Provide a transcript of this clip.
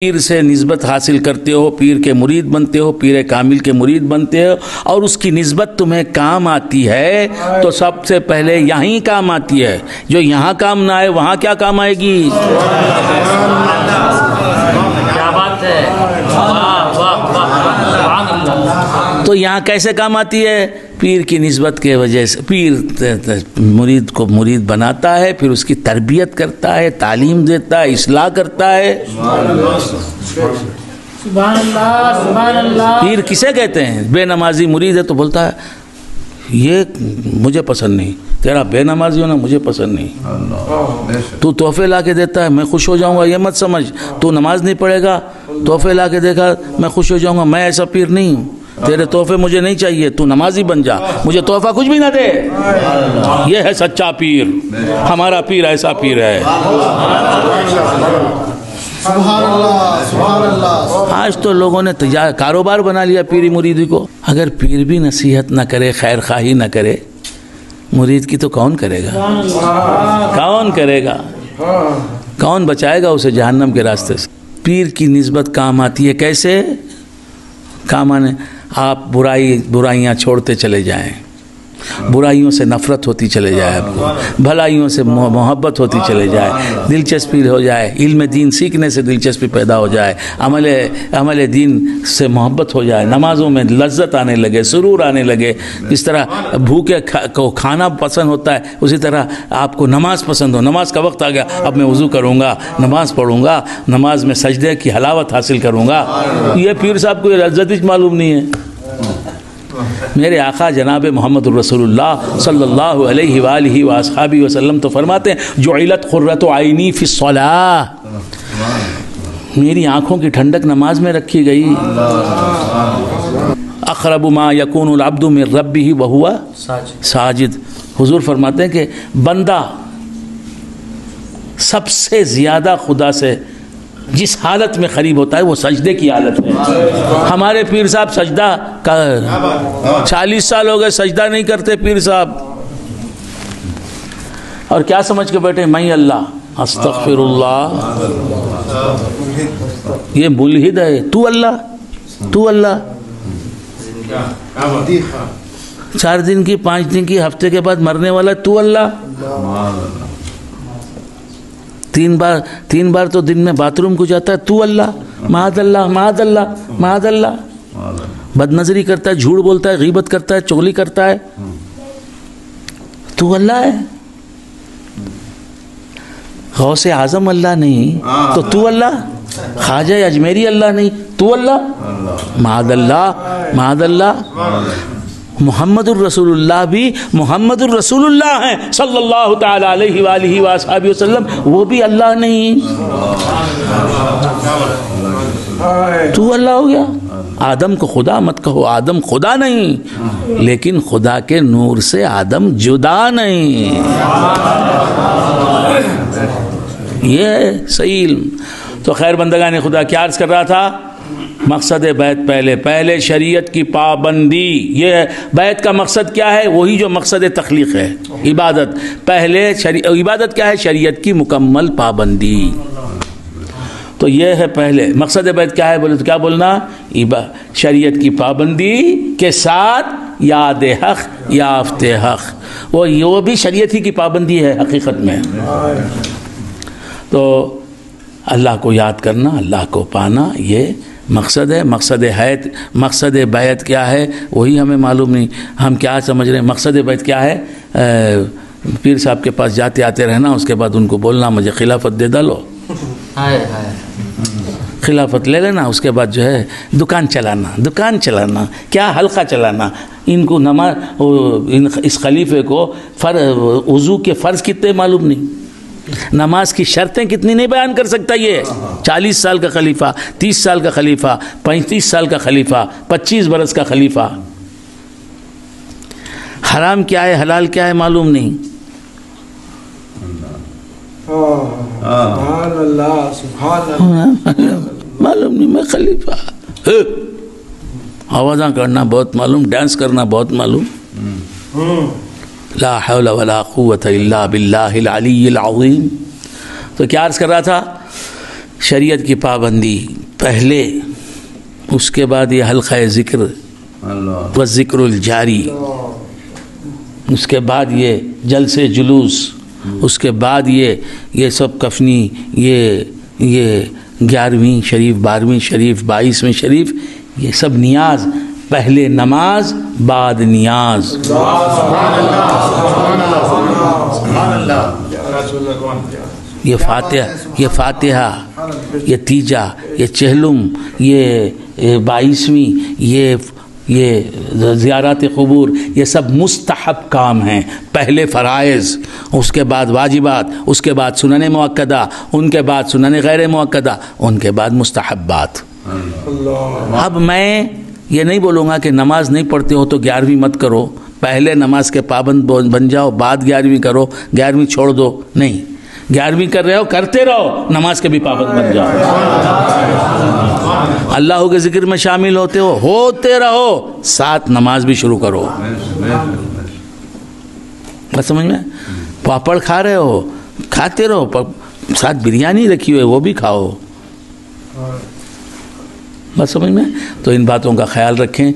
پیر سے نسبت حاصل کرتے ہو، پیر کے مرید بنتے ہو، پیر کامل کے مرید بنتے ہو، اور اس کی نسبت تمہیں کام آتی ہے تو سب سے پہلے یہیں کام آتی ہے. جو یہاں کام نہ آئے وہاں کیا کام آئے گی؟ کیا بات ہے، تو یہاں کیسے کام آتی ہے؟ پیر کی نسبت کے وجہ سے. پیر مرید کو مرید بناتا ہے، پھر اس کی تربیت کرتا ہے، تعلیم دیتا ہے، اصلاح کرتا ہے. سبحان اللہ سبحان اللہ. پیر کسے کہتے ہیں؟ بے نمازی مرید ہے تو بولتا ہے یہ مجھے پسند نہیں، تیرا بے نمازی ہونا مجھے پسند نہیں. تو تحفے لا کے دیتا ہے میں خوش ہو جاؤں گا، یہ مت سمجھ تو نماز نہیں پڑھے گا، تحفے لا کے دیکھا میں خوش ہو جاؤں گا. میں ایسا پیر نہیں ہوں، تیرے تحفے مجھے نہیں چاہیے، تو نمازی بن جا، مجھے تحفہ کچھ بھی نہ دے. یہ ہے سچا پیر. ہمارا پیر ایسا پیر ہے. سبحان اللہ سبحان اللہ. آج تو لوگوں نے کاروبار بنا لیا پیری مریدی کو. اگر پیر بھی نصیحت نہ کرے، خیر خواہی نہ کرے، مرید کی تو کون کرے گا؟ کون کرے گا؟ کون بچائے گا اسے جہنم کے راستے سے؟ پیر کی نسبت کام آتی ہے. کیسے کام آنے؟ آپ برائیاں چھوڑتے چلے جائیں، برائیوں سے نفرت ہوتی چلے جائے، آپ کو بھلائیوں سے محبت ہوتی چلے جائے، دلچسپی ہو جائے، علم دین سیکھنے سے دلچسپی پیدا ہو جائے، عمل دین سے محبت ہو جائے، نمازوں میں لذت آنے لگے، سرور آنے لگے. جس طرح بھوکے کو کھانا پسند ہوتا ہے، اسی طرح آپ کو نماز پسند ہو. نماز کا وقت آ گیا، اب میں وضو کروں گا، نماز پڑھوں گا، نماز میں سجدے کی حلاوت حاصل کروں گا. یہ پیر صاحب کو یہ لذت ہی معلوم نہیں ہے. میرے آقا جناب محمد الرسول اللہ صلی اللہ علیہ وآلہ وآصحابہ وسلم تو فرماتے ہیں جعلت قرۃ عینی فی الصلاۃ، میری آنکھوں کی ٹھنڈک نماز میں رکھی گئی. اقرب ما یکون العبد من ربہ وہو ساجد. حضور فرماتے ہیں کہ بندہ سب سے زیادہ خدا سے جس حالت میں قریب ہوتا ہے وہ سجدے کی حالت میں. ہمارے پیر صاحب سجدہ 40 سال ہو گئے سجدہ نہیں کرتے پیر صاحب. اور کیا سمجھ کے بیٹھے میں اللہ استغفر اللہ. یہ ملحد ہے. تو اللہ 4 دن کی 5 دن کی ہفتے کے بعد مرنے والا تو اللہ. 3 بار تو دن میں باتھ روم کو جاتا ہے تو اللہ. معاذ اللہ معاذ اللہ معاذ اللہ. بد نظری کرتا ہے، جھوٹ بولتا ہے، غیبت کرتا ہے، چغلی کرتا ہے. تو اللہ ہے. غوث اعظم اللہ نہیں تو اللہ. خواجہ اجمیری اللہ نہیں تو اللہ. معاذ اللہ معاذ اللہ. محمد الرسول اللہ بھی محمد الرسول اللہ ہیں صلی اللہ تعالی علیہ وآلہ وآصحابہ وسلم، وہ بھی اللہ نہیں. تو اللہ ہو گیا. آدم کو خدا مت کہو، آدم خدا نہیں، لیکن خدا کے نور سے آدم جدا نہیں. یہ صحیح علم. تو خیر بندگان خدا کیا عرض کر رہا تھا؟ مقصد بیعت پہلے شریعت کی پابندی. یہ بیعت کا مقصد کیا ہے؟ وہی جو مقصد تخلیق ہے، عبادت. پہلے عبادت کیا ہے؟ شریعت کی مکمل پابندی. تو یہ ہے پہلے مقصد بیعت. کیا ہے بولے تو کیا بولنا؟ شریعت کی پابندی کے ساتھ یاد حق یافت حق. وہ بھی شریعت ہی کی پابندی ہے حقیقت میں. تو اللہ کو یاد کرنا، اللہ کو پانا، یہ مقصد ہے. مقصد بیعت کیا ہے وہی ہمیں معلوم نہیں. ہم کیا سمجھ رہے ہیں مقصد بیعت کیا ہے؟ پیر صاحب کے پاس جاتے آتے رہنا، اس کے بعد ان کو بولنا مجھے خلافت دے ڈالو، خلافت لے لینا. اس کے بعد جو ہے دکان چلانا، کیا حلقہ چلانا. ان کو نماز، اس خلیفے کو وضو کے فرض کتنے معلوم نہیں، نماز کی شرطیں کتنی نہیں بیان کر سکتا. یہ 40 سال کا خلیفہ، 30 سال کا خلیفہ، 35 سال کا خلیفہ، 25 برس کا خلیفہ. حرام کیا ہے حلال کیا ہے معلوم نہیں. معلوم نہیں. میں خلیفہ، آوازاں کرنا بہت معلوم، ڈانس کرنا بہت معلوم. لا حول ولا قوت الا باللہ العلی العظیم. تو کیا عرض کر رہا تھا شریعت کی پابندی پہلے، اس کے بعد یہ حلقہ ذکر و ذکر الجاری، اس کے بعد یہ جلسے جلوس، اس کے بعد یہ سب کفنی، یہ 11ویں شریف، 12ویں شریف، 22ویں شریف، یہ سب نیاز، پہلے نماز بعد نیاز. یہ فاتحہ، یہ تیجا، یہ چہلم، یہ 22ویں، یہ زیارات قبور، یہ سب مستحب کام ہیں. پہلے فرائض، اس کے بعد واجبات، اس کے بعد سنن مؤکدہ، ان کے بعد سنن غیر مؤکدہ، ان کے بعد مستحبات. اب میں یہ نہیں بولوں گا کہ نماز نہیں پڑھتے ہو تو 11ویں مت کرو، پہلے نماز کے پابند بن جاؤ، بعد 11ویں کرو، 11ویں چھوڑ دو. نہیں، 11ویں کر رہے ہو، کرتے رہو، نماز کے بھی پابند بن جاؤ. اللہ کے ذکر میں شامل ہوتے رہو، ساتھ نماز بھی شروع کرو. بس سمجھ میں؟ پاپڑ کھا رہے ہو، کھاتے رہو، ساتھ بریانی رکھی ہوئے وہ بھی کھاؤ. بس سمجھ میں؟ تو ان باتوں کا خیال رکھیں.